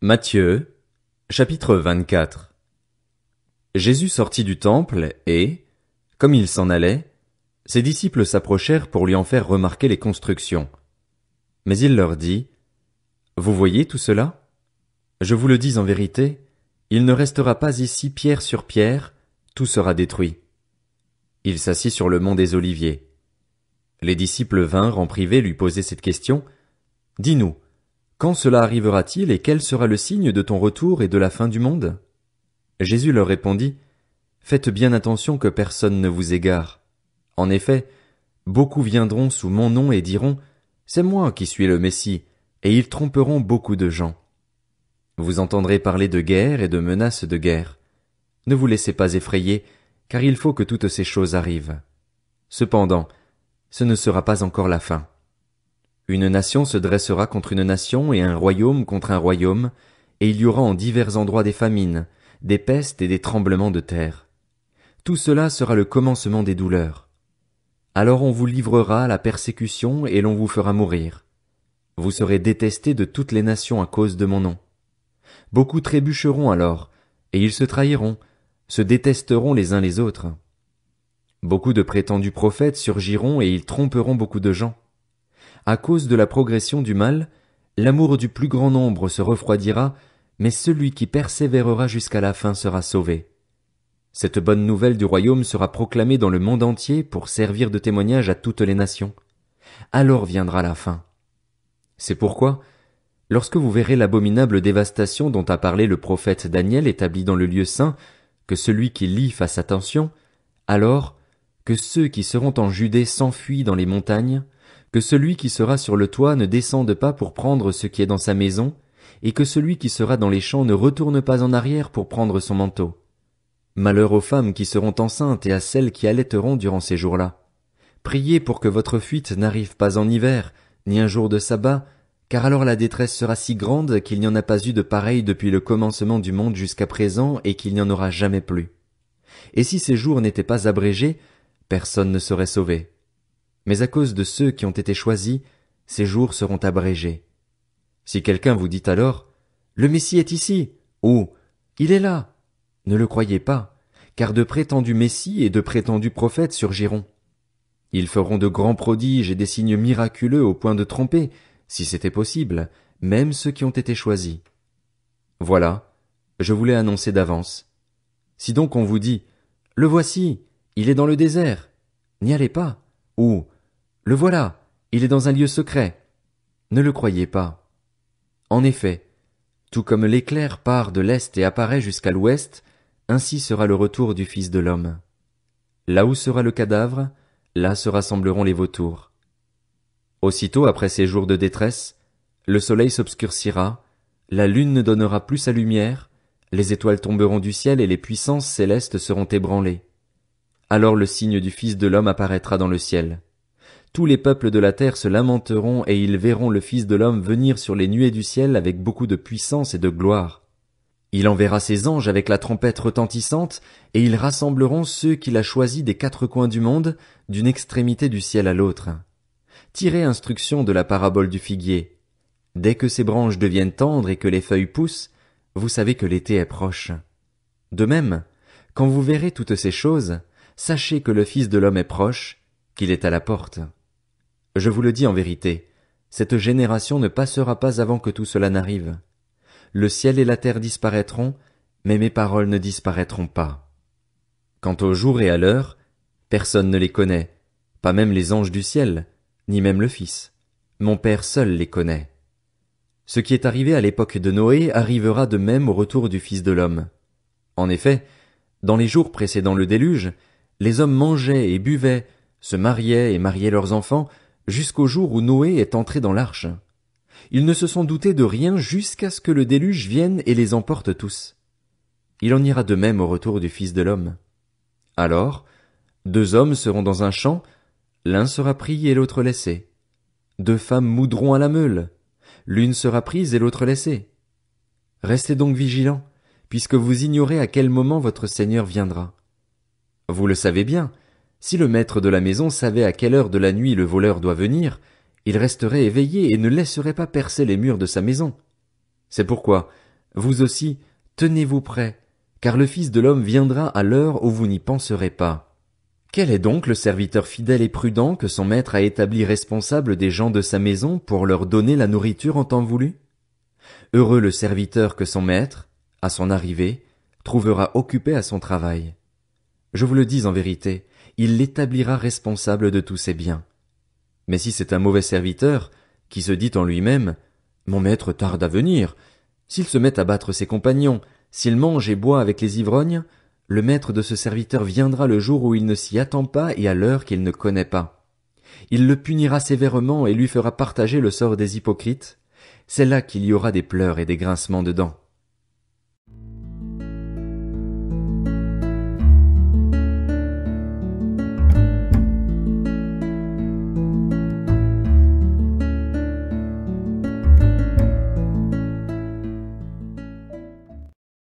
Matthieu, chapitre 24. Jésus sortit du temple et, comme il s'en allait, ses disciples s'approchèrent pour lui en faire remarquer les constructions. Mais il leur dit, « Vous voyez tout cela? Je vous le dis en vérité, il ne restera pas ici pierre sur pierre, tout sera détruit. » Il s'assit sur le mont des Oliviers. Les disciples vinrent en privé lui poser cette question, « Dis-nous, quand cela arrivera-t-il et quel sera le signe de ton retour et de la fin du monde? » Jésus leur répondit, « Faites bien attention que personne ne vous égare. En effet, beaucoup viendront sous mon nom et diront, « C'est moi qui suis le Messie », et ils tromperont beaucoup de gens. Vous entendrez parler de guerre et de menaces de guerre. Ne vous laissez pas effrayer, car il faut que toutes ces choses arrivent. Cependant, ce ne sera pas encore la fin. Une nation se dressera contre une nation et un royaume contre un royaume, et il y aura en divers endroits des famines, des pestes et des tremblements de terre. Tout cela sera le commencement des douleurs. Alors on vous livrera à la persécution et l'on vous fera mourir. Vous serez détestés de toutes les nations à cause de mon nom. Beaucoup trébucheront alors, et ils se trahiront, se détesteront les uns les autres. Beaucoup de prétendus prophètes surgiront et ils tromperont beaucoup de gens. À cause de la progression du mal, l'amour du plus grand nombre se refroidira, mais celui qui persévérera jusqu'à la fin sera sauvé. Cette bonne nouvelle du royaume sera proclamée dans le monde entier pour servir de témoignage à toutes les nations. Alors viendra la fin. C'est pourquoi, lorsque vous verrez l'abominable dévastation dont a parlé le prophète Daniel établie dans le lieu saint, que celui qui lit fasse attention, alors que ceux qui seront en Judée s'enfuient dans les montagnes, que celui qui sera sur le toit ne descende pas pour prendre ce qui est dans sa maison, et que celui qui sera dans les champs ne retourne pas en arrière pour prendre son manteau. Malheur aux femmes qui seront enceintes et à celles qui allaiteront durant ces jours-là. Priez pour que votre fuite n'arrive pas en hiver, ni un jour de sabbat, car alors la détresse sera si grande qu'il n'y en a pas eu de pareil depuis le commencement du monde jusqu'à présent et qu'il n'y en aura jamais plus. Et si ces jours n'étaient pas abrégés, personne ne serait sauvé. Mais à cause de ceux qui ont été choisis, ces jours seront abrégés. Si quelqu'un vous dit alors, « Le Messie est ici » ou « Il est là », ne le croyez pas, car de prétendus Messies et de prétendus prophètes surgiront. Ils feront de grands prodiges et des signes miraculeux au point de tromper, si c'était possible, même ceux qui ont été choisis. Voilà, je vous l'ai annoncé d'avance. Si donc on vous dit, « Le voici, il est dans le désert », n'y allez pas, ou « Le voilà, il est dans un lieu secret », ne le croyez pas. En effet, tout comme l'éclair part de l'est et apparaît jusqu'à l'ouest, ainsi sera le retour du Fils de l'homme. Là où sera le cadavre, là se rassembleront les vautours. Aussitôt après ces jours de détresse, le soleil s'obscurcira, la lune ne donnera plus sa lumière, les étoiles tomberont du ciel et les puissances célestes seront ébranlées. Alors le signe du Fils de l'homme apparaîtra dans le ciel. Tous les peuples de la terre se lamenteront et ils verront le Fils de l'homme venir sur les nuées du ciel avec beaucoup de puissance et de gloire. Il enverra ses anges avec la trompette retentissante, et ils rassembleront ceux qu'il a choisis des quatre coins du monde, d'une extrémité du ciel à l'autre. Tirez instruction de la parabole du figuier. Dès que ses branches deviennent tendres et que les feuilles poussent, vous savez que l'été est proche. De même, quand vous verrez toutes ces choses, sachez que le Fils de l'homme est proche, qu'il est à la porte. Je vous le dis en vérité, cette génération ne passera pas avant que tout cela n'arrive. Le ciel et la terre disparaîtront, mais mes paroles ne disparaîtront pas. Quant au jour et à l'heure, personne ne les connaît, pas même les anges du ciel, ni même le Fils. Mon Père seul les connaît. Ce qui est arrivé à l'époque de Noé arrivera de même au retour du Fils de l'homme. En effet, dans les jours précédant le déluge, les hommes mangeaient et buvaient, se mariaient et mariaient leurs enfants, jusqu'au jour où Noé est entré dans l'arche. Ils ne se sont doutés de rien jusqu'à ce que le déluge vienne et les emporte tous. Il en ira de même au retour du Fils de l'homme. Alors, 2 hommes seront dans un champ, l'un sera pris et l'autre laissé. 2 femmes moudront à la meule, l'une sera prise et l'autre laissée. Restez donc vigilants, puisque vous ignorez à quel moment votre Seigneur viendra. Vous le savez bien, si le maître de la maison savait à quelle heure de la nuit le voleur doit venir, il resterait éveillé et ne laisserait pas percer les murs de sa maison. C'est pourquoi, Vous aussi, tenez-vous prêts, car le Fils de l'homme viendra à l'heure où vous n'y penserez pas. Quel est donc le serviteur fidèle et prudent que son maître a établi responsable des gens de sa maison pour leur donner la nourriture en temps voulu? Heureux le serviteur que son maître, à son arrivée, trouvera occupé à son travail. Je vous le dis en vérité, il l'établira responsable de tous ses biens. Mais si c'est un mauvais serviteur, qui se dit en lui-même, mon maître tarde à venir, s'il se met à battre ses compagnons, s'il mange et boit avec les ivrognes, le maître de ce serviteur viendra le jour où il ne s'y attend pas et à l'heure qu'il ne connaît pas. Il le punira sévèrement et lui fera partager le sort des hypocrites. C'est là qu'il y aura des pleurs et des grincements de dents.